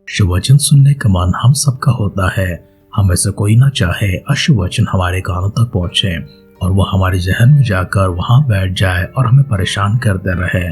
शुभ वचन सुनने का मन हम सबका होता है। हम में से कोई ना चाहे अशुभ वचन हमारे कानों तक पहुंचे और वो हमारे जहन में जाकर वहां बैठ जाए और हमें परेशान करते रहे।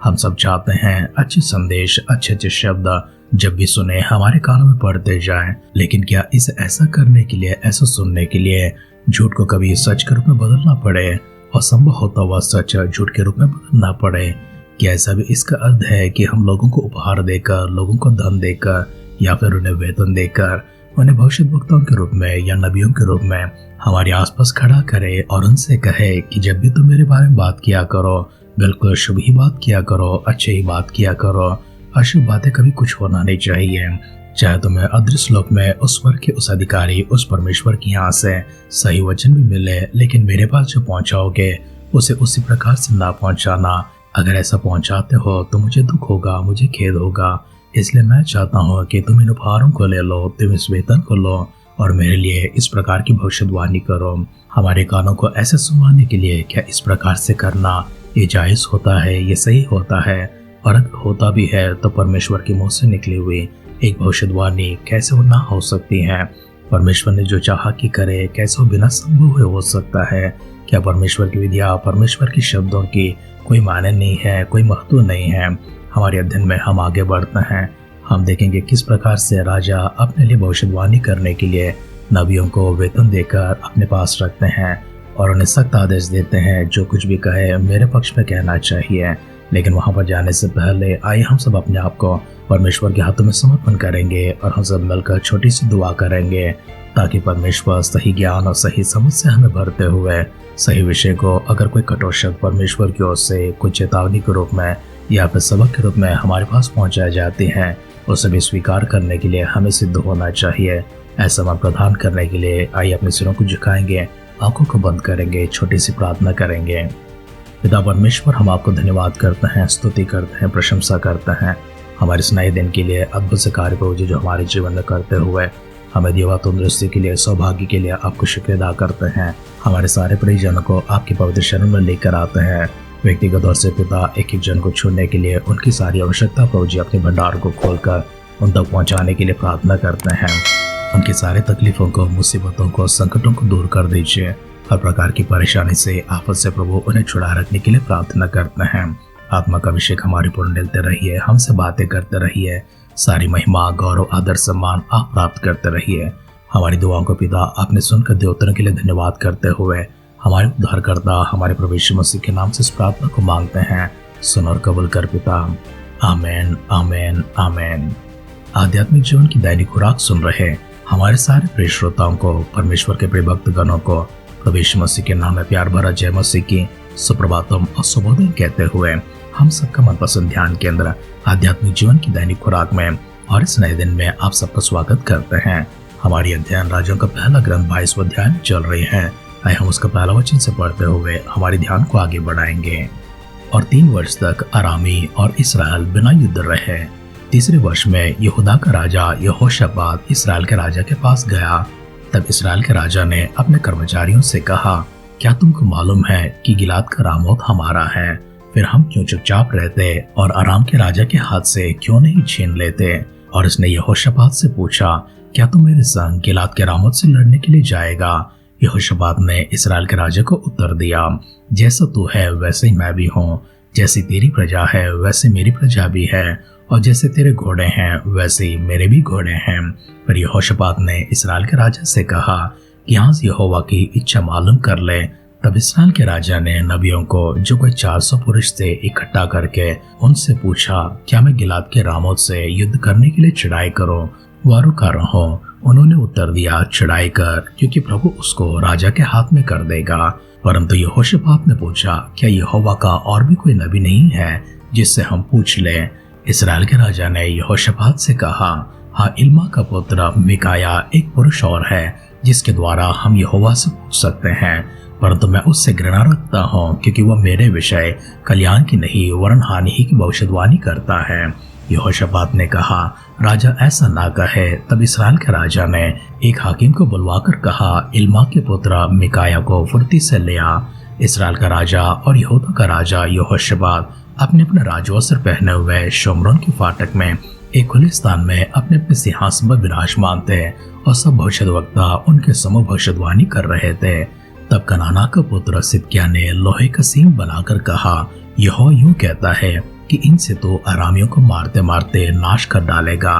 हम सब चाहते हैं अच्छे संदेश, अच्छे अच्छे शब्द जब भी सुने हमारे कानों में पड़ते जाएं। लेकिन क्या इसे ऐसा करने के लिए, ऐसा सुनने के लिए झूठ को कभी सच के रूप में बदलना पड़े और संभव होता हुआ सच झूठ के रूप में बदलना पड़े? क्या ऐसा भी इसका अर्थ है कि हम लोगों को उपहार देकर, लोगों को धन देकर या फिर उन्हें वेतन देकर उन्हें भविष्यद्वक्ताओं के रूप में या नबियों के रूप में हमारे आसपास खड़ा करे और उनसे कहे कि जब भी तुम मेरे बारे में बात किया करो, बिल्कुल शुभ ही बात किया करो, अच्छी ही बात किया करो, अशुभ बातें कभी कुछ होना नहीं चाहिए। चाहे तुम्हें अदृश्य लोक में उस स्वर्ग के उस अधिकारी, उस परमेश्वर की यहाँ से सही वचन भी मिले, लेकिन मेरे पास जो पहुंचाओगे उसे उसी प्रकार से ना पहुंचाना। अगर ऐसा पहुंचाते हो तो मुझे दुख होगा, मुझे खेद होगा। इसलिए मैं चाहता हूँ कि तुम इन उपहारों को ले लो, तुम इस वेतन को लो और मेरे लिए इस प्रकार की भविष्यवाणी करो। हमारे कानों को ऐसे सुनवाने के लिए क्या इस प्रकार से करना ये जायज होता है, ये सही होता है? और अगर होता भी है तो परमेश्वर के मुंह से निकली हुई एक भविष्यवाणी कैसे वो ना हो सकती है? परमेश्वर ने जो चाहा कि करे, कैसे वो बिना संभव हुए हो सकता है? क्या परमेश्वर की विधिया, परमेश्वर के शब्दों की कोई मायने नहीं है, कोई महत्व नहीं है? हमारे अध्ययन में हम आगे बढ़ते हैं। हम देखेंगे किस प्रकार से राजा अपने लिए भविष्यवाणी करने के लिए नबियों को वेतन देकर अपने पास रखते हैं और उन्हें सख्त आदेश देते हैं, जो कुछ भी कहे मेरे पक्ष में कहना चाहिए। लेकिन वहां पर जाने से पहले आइए हम सब अपने आप को परमेश्वर के हाथों में समर्पण करेंगे और हम सब मिलकर छोटी सी दुआ करेंगे ताकि परमेश्वर सही ज्ञान और सही समझ से हमें भरते हुए सही विषय को, अगर कोई कठोर शब्द परमेश्वर की ओर से कुछ चेतावनी के रूप में या फिर सबक के रूप में हमारे पास पहुंचाए जाते हैं, उसे भी स्वीकार करने के लिए हमें सिद्ध होना चाहिए। ऐसा मन प्रदान करने के लिए आइए अपने सिरों को झुकाएंगे, आंखों को बंद करेंगे, छोटी सी प्रार्थना करेंगे। पिता परमेश्वर, हम आपको धन्यवाद करते हैं, स्तुति करते हैं, प्रशंसा करते हैं हमारे इस नए दिन के लिए, अद्भुत से कार्य प्रभु जी जो हमारे जीवन में करते हुए हमें देवा तंदुरुस्ती के लिए, सौभाग्य के लिए आपको शुक्र अदा करते हैं। हमारे सारे परिजनों को आपके पवित्र शरण में लेकर आते हैं। व्यक्तिगत तौर से पिता एक एक जन को छूने के लिए, उनकी सारी आवश्यकता प्रभु जी अपने भंडार को खोलकर उन तक पहुंचाने के लिए प्रार्थना करते हैं। उनकी सारे तकलीफों को, मुसीबतों को, संकटों को दूर कर दीजिए। हर प्रकार की परेशानी से, आफत से प्रभु उन्हें छुड़ा रखने के लिए प्रार्थना करते हैं। आत्मा का अभिषेक हमारे पर मिलते रहिए, हमसे बातें करते रहिए। सारी महिमा, गौरव, आदर, सम्मान आप प्राप्त करते रहिए। हमारी दुआओं को पिता आपने सुनकर दे उत्तर के लिए धन्यवाद करते हुए हमारे उद्धारकर्ता, हमारे प्रभु यीशु मसीह के नाम से इस प्रार्थना को मांगते हैं। सुन और कबूल कर पिता। आमेन, आमेन, आमेन। आध्यात्मिक जीवन की दैनिक खुराक सुन रहे हमारे सारे प्रिय श्रोताओं को, परमेश्वर के प्रिय भक्तगणों को प्रभु यीशु मसीह के नाम में प्यार भरा जय मसीह की सुप्रभातम और शुभोदय कहते हुए हम सबका मनपसंद ध्यान केंद्र आध्यात्मिक जीवन की दैनिक खुराक में और इस नए दिन में आप सबका स्वागत करते हैं। हमारी अध्ययन राजों का पहला ग्रंथ 22वां अध्याय चल रही है। आइए हम उसका पहला वचन से पढ़ते हुए हमारे ध्यान को आगे बढ़ाएंगे। और 3 वर्ष तक अरामी और इसराइल बिना युद्ध रहे। तीसरे वर्ष में यहूदा का राजा यहोशापात इसराइल के राजा के पास गया। तब इसराइल के राजा ने अपने कर्मचारियों से कहा, क्या तुमको मालूम है कि गिलाद का रामोत हमारा है? फिर हम क्यों चुपचाप रहते और अराम के राजा के हाथ से क्यों नहीं छीन लेते? और उसने यहोशापात से पूछा, क्या तू मेरे संग गिलाद के रामोत से लड़ने के लिए जाएगा? यहोशापात ने इसराइल के राजा को उत्तर दिया, जैसा तू है वैसे ही मैं भी हूँ। जैसी तेरी प्रजा है वैसे मेरी प्रजा भी है, और जैसे तेरे घोड़े हैं वैसे ही मेरे भी घोड़े हैं। पर यहोशापात ने इसराइल के राजा से कहा कि यहाँ से यहोवा की इच्छा मालूम कर ले। तब इसराइल के राजा ने नबियों को, जो कोई 400 पुरुष थे, इकट्ठा करके उनसे पूछा, क्या मैं गिलाद के रामोत से युद्ध करने के लिए चढ़ाई करूं? वो रुका रहो। उन्होंने उत्तर दिया, चढ़ाई कर, क्योंकि प्रभु उसको राजा के हाथ में कर देगा। परंतु यहोशापात ने पूछा, क्या यहोवा का और भी कोई नबी नहीं है जिससे हम पूछ लें? इसराइल के राजा ने यहोशापात से कहा, हाँ, इल्मा का पुत्र मिकाया एक पुरुष और है जिसके द्वारा हम यहोवा से पूछ सकते हैं। परंतु मैं उससे घृणा रखता हूँ, क्योंकि वह मेरे विषय कल्याण की नहीं वरन हानि ही की भविष्यवाणी करता है। यहोशापात ने कहा, राजा ऐसा ना कहे। तब इसराइल के राजा ने एक हाकिम को बुलवाकर कहा, इल्मा के पुत्र मिकाया को फुर्ती से ले आ। इसराइल का राजा और यहूदा का राजा यहोशापात अपने अपने राजवस्त्र पहने हुए शोमरोन के फाटक में एक खुले स्थान में अपने अपने सिंहासन पर विराजमान थे और सब भविष्यद्वक्ता उनके समूह भविष्यवाणी कर रहे थे। तब कनाना का पुत्र सिदकिय्याह ने लोहे का सींग बनाकर कहा, यहोवा यूं कहता है कि इनसे तो अरामियों को मारते मारते नाश कर डालेगा।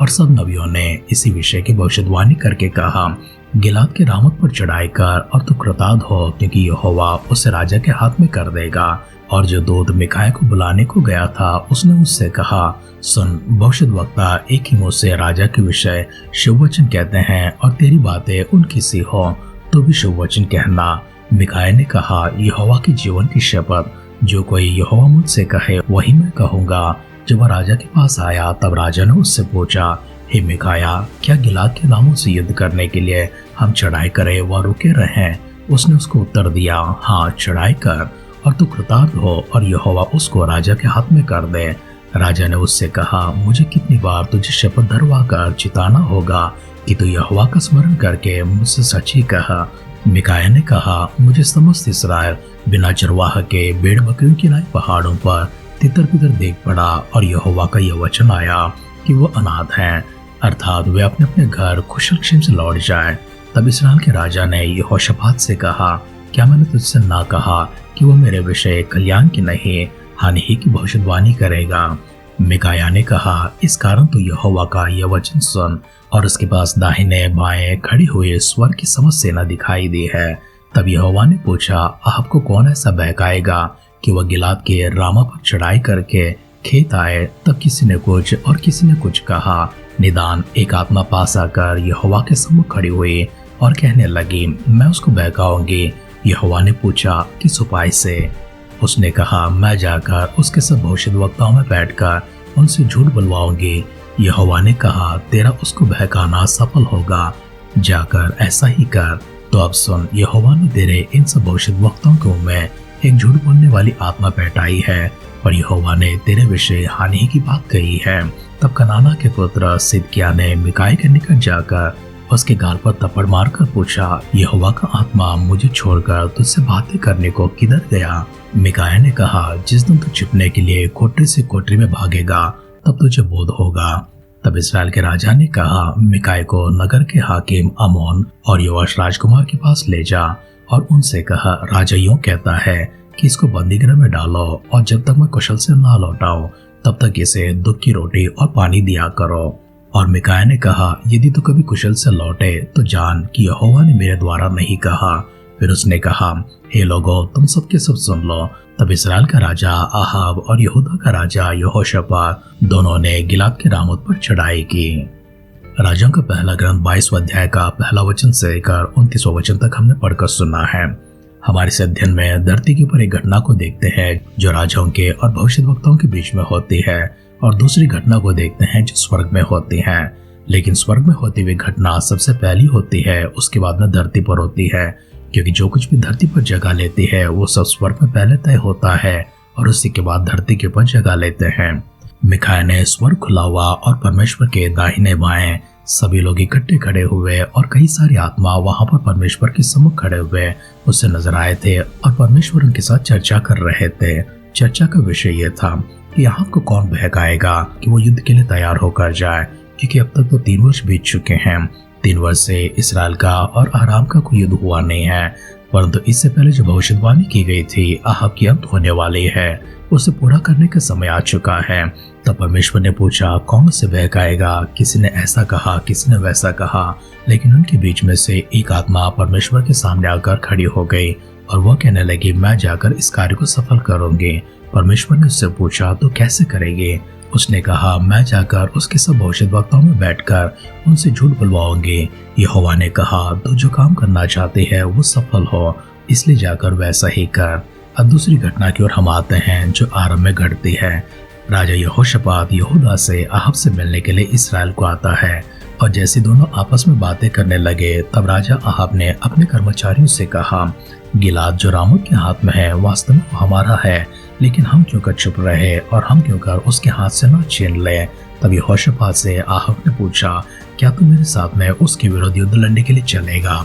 और सब नबियों ने इसी विषय की भविष्यवाणी करके कहा, गिलाद के रामोत पर चढ़ाई कर और तू कृतार्थ हो, क्योंकि यहोवा उसे राजा के हाथ में कर देगा। और जो दूत मिकाया को बुलाने को गया था, उसने उससे कहा, सुन, भविष्यद्वक्ता एक ही मुंह से राजा के विषय शुभ वचन कहते हैं और तेरी बातें उनकी सी हो तो भी शुभ वचन कहना। मिकाया ने कहा, यहोवा के जीवन की शपथ, जो कोई यहोवा मुझसे कहे वही मैं कहूँगा। जब वह राजा के पास आया तब राजा ने उससे पूछा, हे मिकाया, क्या गिलाद के नामों से युद्ध करने के लिए हम चढ़ाई करें व रुके रहें? उसने उसको उत्तर दिया, हाँ, चढ़ाई कर और तू कृतार्थ हो और यहोवा उसको राजा के हाथ में कर दे। राजा ने उससे कहा, मुझे कितनी बार तुझे शपथ धरवा कर चिताना होगा कि तू यहोवा का स्मरण करके मुझसे सच ही कहा। मिकाया ने कहा, मुझे समस्त इस्राएल बिना चरवाह के भेड़ बकरियों की नाई पहाड़ों पर तितर बितर देख पड़ा और यहोवा का यह वचन आया कि वो अनाथ हैं, अर्थात वे अपने अपने घर कुशल क्षेम से लौट जाए। तब इस्राएल के राजा ने यहोशापात से कहा, क्या मैंने तुझसे ना कहा कि वो मेरे विषय कल्याण की नहीं हानि ही की भविष्यवाणी करेगा? मिकाया ने कहा, इस कारण तो यहोवा का यह वचन सुन। और उसके पास दाहिने बाएं खड़ी हुई स्वर्ग की समस्त सेना दिखाई दी है। तब यहोवा ने पूछा, आपको कौन ऐसा बहकाएगा कि वह गिलाद के रामा पर चढ़ाई करके खेत आए? तब किसी ने कुछ और किसी ने कुछ कहा। निदान एक आत्मा पास आकर यहोवा के सम्मुख खड़ी हुई और कहने लगी, मैं उसको बहकाऊंगी। यहोवा ने पूछा, किस उपाय से? उसने कहा, मैं जाकर उसके सब भविष्यद्वक्ताओं में बैठकर उनसे झूठ बुलवाऊंगी। यहोवा ने कहा, तेरा उसको बहकाना सफल होगा, जाकर ऐसा ही कर। तो अब सुन, यहोवा ने तेरे इन सब भविष्यद्वक्ताओं के मुंह में एक झूठ बोलने वाली आत्मा बैठाई है और यहोवा ने तेरे विषय हानि की बात कही है। तब कनाना के पुत्र सिदकिय्याह ने मिकाया के निकट जाकर उसके गाल पर थप्पड़ मारकर पूछा, यहोवा का आत्मा मुझे छोड़कर तुझसे बातें करने को किधर गया? मिकाया ने कहा, जिस दिन तू छिपने के लिए कोठरी से कोठरी में भागेगा तब तुझे बोध होगा। तब इस्राएल के राजा ने कहा, मिकाया को नगर के हाकिम आमोन और योआश राजकुमार के पास ले जा और उनसे कहा, राजा यूं कहता है कि इसको बंदीगृह में डालो और जब तक मैं कुशल से ना लौटाऊं तब तक इसे दुख की रोटी और पानी दिया करो। और मिकाया ने कहा, यदि तू कभी कुशल से लौटे तो जान कि यहोवा ने मेरे द्वारा नहीं कहा। फिर उसने कहा, हे लोगों, तुम सबके सब सुन लो। तब इस्राएल का राजा आहाब और यहूदा का राजा यहोशापात दोनों ने गिलाद के रामोत पर चढ़ाई की। राजाओं का पहला ग्रंथ 22वां अध्याय का पहला वचन से लेकर 29वां वचन तक हमने पढ़कर सुना है। हमारे इस अध्ययन में धरती के ऊपर एक घटना को देखते हैं जो राजाओं के और भविष्यद्वक्ताओं के बीच में होती है, और दूसरी घटना को देखते हैं जो स्वर्ग में होती है। लेकिन स्वर्ग में होती हुई घटना सबसे पहली होती है, उसके बाद में धरती पर होती है, क्योंकि जो कुछ भी धरती पर जगह लेती है वो सब स्वर्ग में पहले तय होता है और उसी के बाद धरती के ऊपर जगह लेते हैं। मिकाया ने स्वर्ग खुला हुआ और परमेश्वर के दाहिने बाएं सभी लोग इकट्ठे खड़े हुए और कई सारी आत्मा वहां पर परमेश्वर के सम्मुख खड़े हुए उससे नजर आए थे और परमेश्वर उनके साथ चर्चा कर रहे थे। चर्चा का विषय यह था कि यहाँ को कौन बहकाएगा कि वो युद्ध के लिए तैयार होकर जाए, क्योंकि अब तक तो 3 वर्ष बीत चुके हैं। 3 वर्ष से इसराइल का और आराम का कोई युद्ध हुआ नहीं है, परंतु इससे पहले जो भविष्यवाणी की गई थी आहाब की अंत होने वाली है, उसे पूरा करने का समय आ चुका है। तब परमेश्वर ने पूछा, कौन उसे बहकाएगा? किसी ने ऐसा कहा, किसी ने वैसा कहा, लेकिन उनके बीच में से एक आत्मा परमेश्वर के सामने आकर खड़ी हो गई और वह कहने लगी, मैं जाकर इस कार्य को सफल करूंगी। परमेश्वर ने उससे पूछा, तो कैसे करेगी? उसने कहा, मैं जाकर उसके सब भविष्यद्वक्ताओं में बैठकर उनसे झूठ बुलवाऊंगी। यहोवा ने कहा, तो जो काम करना चाहते हैं वो सफल हो, इसलिए जाकर वैसा ही कर। अब दूसरी घटना की ओर हम आते हैं जो आरंभ में घटती है। राजा यहोशापात यहूदा से आहाब से मिलने के लिए इसराइल को आता है, और जैसे दोनों आपस में बातें करने लगे तब राजा आहाब ने अपने कर्मचारियों से कहा, गिलाद जो रामोत के हाथ में है वास्तव में हमारा है, लेकिन हम क्यों कर चुप रहे और हम क्यों कर उसके हाथ से न छीन ले। तब यहोशापात से आहाब ने पूछा, क्या तू मेरे साथ में उसके विरुद्ध युद्ध लड़ने के लिए चलेगा?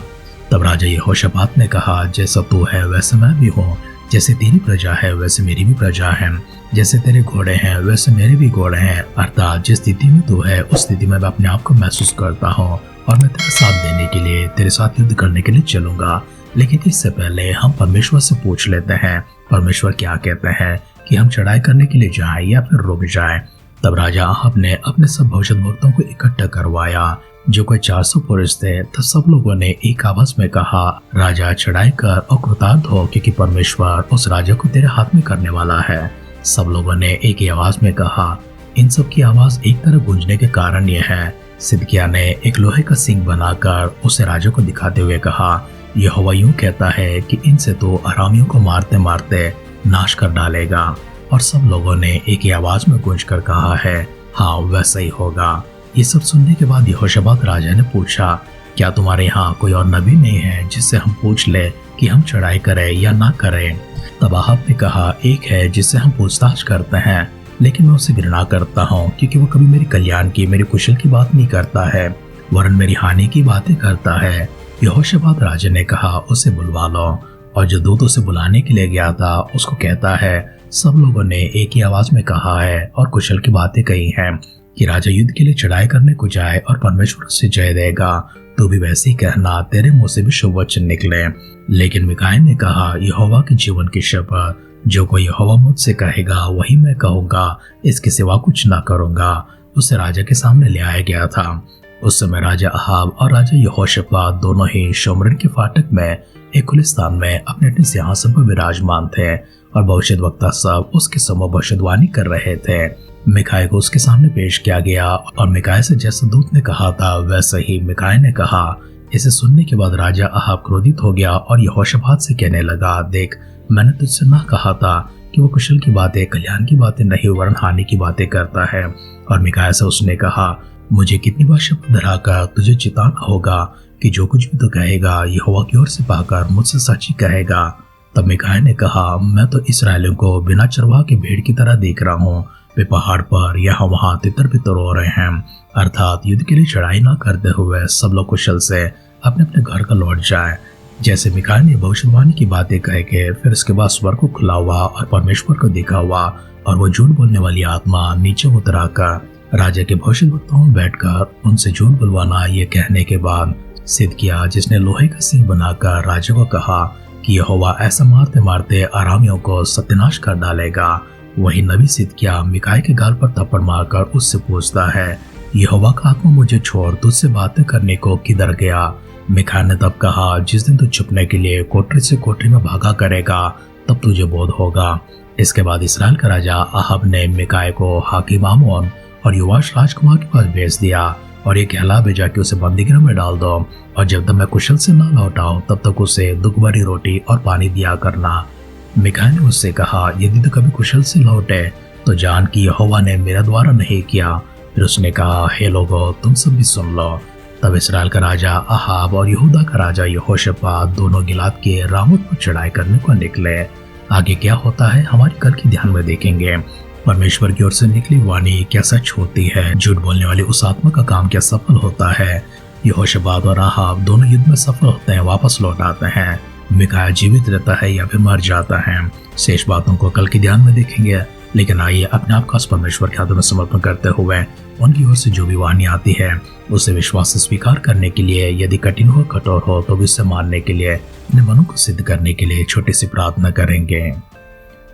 तब राजा यहोशापात ने कहा, जैसा तू है वैसा मैं भी हूँ, जैसे तेरी प्रजा है वैसे मेरी भी प्रजा है, जैसे तेरे घोड़े हैं वैसे मेरे भी घोड़े हैं। अर्थात जिस स्थिति में तू है उस स्थिति में मैं अपने आप को महसूस करता हूँ और मैं तेरा साथ देने के लिए, तेरे साथ युद्ध करने के लिए चलूंगा। लेकिन इससे पहले हम परमेश्वर से पूछ लेते हैं परमेश्वर क्या कहते हैं, कि हम चढ़ाई करने के लिए जाएं या फिर रुक जाएं। तब राजा अहाब ने अपने सब भविष्यद्वक्ताओं को इकट्ठा करवाया, जो कोई 400 पुरुष थे। तब सब लोगों ने एक आवाज में कहा, राजा चढ़ाई कर और कृतार्थ हो, क्योंकि परमेश्वर उस राजा को तेरे हाथ में करने वाला है। सब लोगों ने एक ही आवाज में कहा। इन सब की आवाज एक तरह गूंजने के कारण यह है। सिदकिय्याह ने एक लोहे का सींग बनाकर उसे राजा को दिखाते हुए कहा, यहोवा यूं कहता है कि इनसे तो अरामियों को मारते मारते नाश कर डालेगा। और सब लोगों ने एक ही आवाज में गूंज कर कहा है, हाँ वैसा ही होगा। ये सब सुनने के बाद यहोशापात राजा ने पूछा, क्या तुम्हारे यहाँ कोई और नबी नहीं है जिससे हम पूछ ले कि हम चढ़ाई करें या ना करें? तब अहाब ने कहा, एक है जिससे हम पूछताछ करते हैं, लेकिन मैं उसे घृणा करता हूँ, क्योंकि वो कभी मेरे कल्याण की, मेरे कुशल की बात नहीं करता है, वरन मेरी हानि की बातें करता है। यहोशापात राजा ने कहा, उसे बुलवा लो। और जो दूत उसे बुलाने के लिए गया था उसको कहता है, सब लोगों ने एक ही आवाज में कहा है और कुशल की बातें कही हैं कि राजा युद्ध के लिए चढ़ाई करने को जाए और परमेश्वर उससे जय देगा। तो भी वैसे ही कहना, तेरे मुंह से भी शुभ वचन निकले। लेकिन मिकायाह ने कहा, यहोवा के जीवन की शपथ, जो कोई यहोवा मुझसे कहेगा वही मैं कहूंगा, इसके सिवा कुछ ना करूंगा। उसे राजा के सामने ले आया गया था। उस समय राजा अहाब और राजा यहोशापात दोनों ही शोमरन के फाटक में एक खुले स्थान में अपने अपने सिंहासन पर विराजमान थे, और भविष्यद्वक्ता सब उसके समूह भविष्यवाणी कर रहे थे। मिकायाह को उसके सामने पेश किया गया, और मिकायाह से जैसा दूत ने कहा था वैसा ही मिकायाह ने कहा। इसे सुनने के बाद राजा अहाब क्रोधित हो गया और यहोशापात से कहने लगा, देख, मैंने तुझसे ना कहा था कि वो कुशल की बातें, कल्याण की बातें नहीं वरन हानि की बातें करता है। और मिकायाह से उसने कहा, मुझे कितनी बार शपथ धराकर तुझे चिताना होगा कि जो कुछ भी तू कहेगा यहोवा की ओर से पाकर मुझसे सच ही कहेगा। तब मिकायाह ने कहा, मैं तो इस्राएलियों को बिना चरवाह के भेड़ की तरह देख रहा हूँ। वे पहाड़ पर यहाँ वहाँ तितर बितर हो रहे हैं। अर्थात युद्ध के लिए चढ़ाई न करते हुए सब लोग कुशल से अपने अपने घर का लौट जाए। जैसे मिकायाह ने भविष्यवाणी की बातें कह के फिर उसके बाद स्वर्ग को खुला हुआ और परमेश्वर को देखा हुआ, और वो झूठ बोलने वाली आत्मा नीचे उतरा कर राजा के भविष्यद्वक्ताओं में बैठकर उनसे झूठ बुलवाना, ये कहने के बाद सिदकिय्याह, जिसने लोहे का सींग बनाकर राजा को कहा कि यहोवा ऐसा मारते मारते अरामियों को सत्यानाश कर डालेगा, वही नबी सिदकिय्याह मिकायाह के गाल पर थप्पड़ मारकर उससे पूछता है, यहोवा का आत्मा मुझे छोड़ तुझसे बातें करने को किधर गया? मिकायाह ने तब कहा, जिस दिन तू छुपने के लिए कोठरी से कोठरी में भागा करेगा तब तुझे बोध होगा। इसके बाद इसराइल का राजा अहाब ने मिकायाह को हाकिम आमोन और योआश राजकुमार के पास भेज दिया और ये कहला भेजा कि उसे बंदीगृह में डाल दो, और जब तक मैं कुशल से न लौटाऊं तब तक उसे दुख भरी रोटी और पानी दिया करना। मिकायाह ने उससे कहा, यदि तू कभी कुशल से लौटे तो जान कि यहोवा ने मेरा द्वारा नहीं किया। फिर उसने कहा, हे लोगों, तुम सब भी सुन लो। तब इसराइल का राजा अहाब और यहूदा का राजा यहोशापात दोनों गिलाद के रामोत पर चढ़ाई करने को निकले। आगे क्या होता है हमारी कल की ध्यान में देखेंगे। परमेश्वर की ओर से निकली वाणी क्या सच होती है, झूठ बोलने वाली उस आत्मा का काम क्या सफल होता है। यहोशापात और अहाब दोनों युद्ध में सफल होते हैं, वापस लौट आते हैं। मिकायाह जीवित रहता है या फिर मर जाता है। शेष बातों को कल के ध्यान में देखेंगे। लेकिन आइए अपने आप को परमेश्वर के हाथों में समर्पण करते हुए उनकी ओर से जो भी वाणी आती है उसे विश्वास से स्वीकार करने के लिए, यदि कठिन हो कठोर हो तो भी उसे मानने के लिए, अपने मनों को सिद्ध करने के लिए छोटी सी प्रार्थना करेंगे।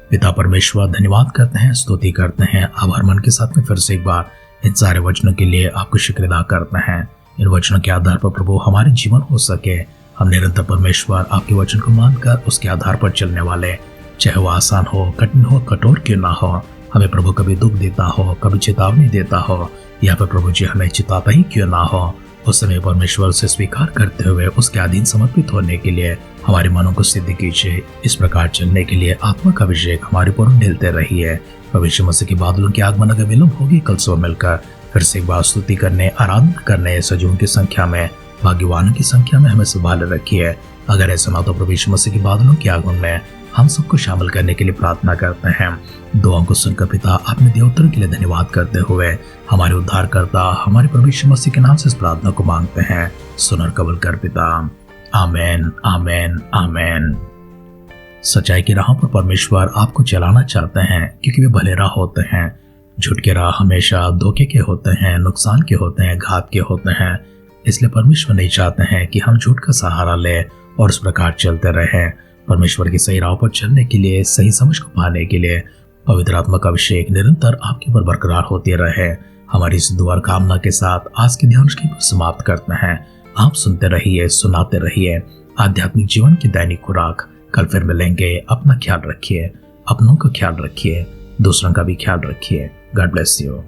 पिता परमेश्वर, धन्यवाद करते हैं, स्तुति करते हैं, आभार मन के साथ में फिर से एक बार इन सारे वचनों के लिए आपको शुक्र अदा करते हैं। इन वचनों के आधार पर प्रभु हमारे जीवन हो सके, हम निरंतर परमेश्वर आपके वचन को मानकर उसके आधार पर चलने वाले, चाहे वो आसान हो, कठिन हो, कठोर क्यों ना हो, हमें प्रभु कभी दुख देता हो, कभी चेतावनी देता हो, या फिर प्रभु जी हमें चिताता ही क्यों ना हो, उस समय परमेश्वर से स्वीकार करते हुए उसके अधीन समर्पित होने के लिए हमारे मनों को सिद्ध कीजिए। इस प्रकार चलने के लिए आत्मा का अभिषेक हमारे पर ढलते रहिए। भविष्य मसीह के बादलों के आगमन अगर विलंब होगी, कल सुबह मिलकर फिर से एक बार स्तुति करने, आराधना करने, सजीवों की संख्या में, भाग्यवानों की संख्या में हमें संभाले रखिए। अगर ऐसा ना तो प्रभु यीशु मसीह के बादलों के आगमन में हम सबको शामिल करने के लिए प्रार्थना करते हैं। दुआओं को सुनकर पिता अपने देवोत्तरों के लिए धन्यवाद करते हुए हमारे उद्धारकर्ता हमारे प्रभु यीशु मसीह के नाम से इस प्रार्थना को मांगते हैं। सुन और कबूल कर पिता। आमेन, आमेन, आमेन। सच्चाई की राहों पर परमेश्वर आपको चलाना चाहते हैं क्योंकि वे भले राह होते हैं। झूठ के राह हमेशा धोखे के होते हैं, नुकसान के होते हैं, घात के होते हैं। इसलिए परमेश्वर नहीं चाहते हैं कि हम झूठ का सहारा लें और इस प्रकार चलते रहें। परमेश्वर की सही राह पर चलने के लिए, सही समझ को पाने के लिए पवित्र आत्मा का अभिषेक निरंतर आपके ऊपर बरकरार होती रहे। हमारी इस दुआ और कामना के साथ आज के ध्यान पर समाप्त करते हैं। आप सुनते रहिए, सुनाते रहिए आध्यात्मिक जीवन की दैनिक खुराक। कल फिर मिलेंगे। अपना ख्याल रखिए, अपनों का ख्याल रखिए, दूसरों का भी ख्याल रखिए। God bless you.